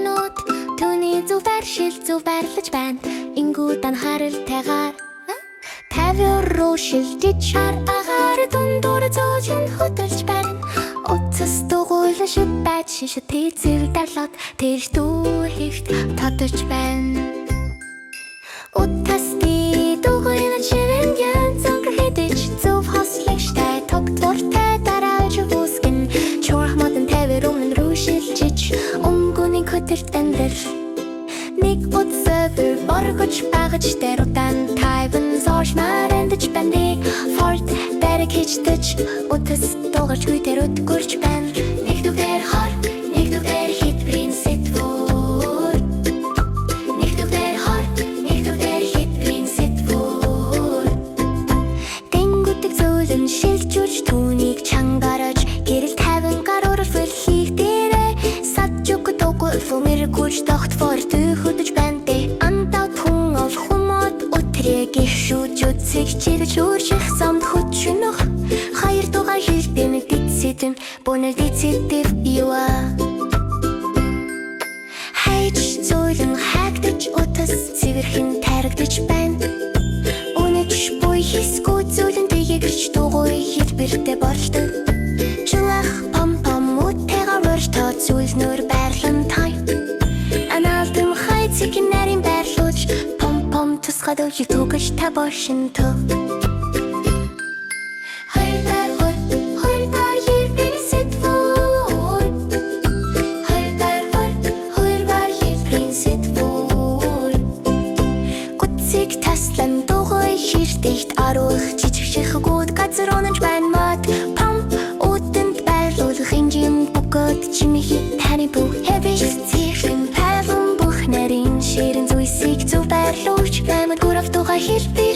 минут түүний зүвээр шил зүвээрлэж байна. Ингүүд анхааралтайгаар 50 руу шилжиж агаар дундуур зоожин хөдөлж байна. Утас дугуйлан шив байж шишэ тэцэг дарлаад тэрш дүү хийх татаж байна. Утасны дугуйлан шивэн янзан хэдэж зөв хослогчтай тогтвортой дарааж үсгэн чурх модан 50 өмнө рүү шилжиж өнгөний хөтөлт амьдрал нэг утсаар боргож багаж дээр удаан тайван зоош марандж бэнди форт бараг хийждэж утас дугарч үдээр өдгөрч байна. Нэг дүгээр хор нэг дүгээр хит принцип voor нэг дүгээр хор нэг дүгээр хит принцип voor тэнгүдэг зөөлөн шилжүүлж түүнийг чангараж гэрэл 50 гаруйр фэлхийг дээрээ саджуг тоггүй фумэргүүлж тогт фор хөдөж байна. Андаа хүн ол хүмүүд өтрийг ишүүж үцэг чирж үржих самд хүчнөх хоёр дугаар хэлбэмэг дитсэдэм бонол дитсэдэв юа хайж зөөлөн хаагдаж утас цэвэрхэн таригдаж байна. Үнэж буй хисгүү зөөлөн дээгэрч дугуй хэлбэртэй болдог жуах пам пам үтэйгээр өртөө зөөлнөр байрлан тай анаалтын хайцыг нарийн байрлууж пом пом тусгаад өвч түгэж та бошин тө таслан дугуй хэртэйт арух жижигших гууд газар унаж байна мод пом үүтэнд байрлуулах инжим бөгөөд чимихи таны бүх хэвэж цэхэн палан бүх нарийн ширэн зүйсийг зөв байрлуулж баймад гурав дугаар хэлбэ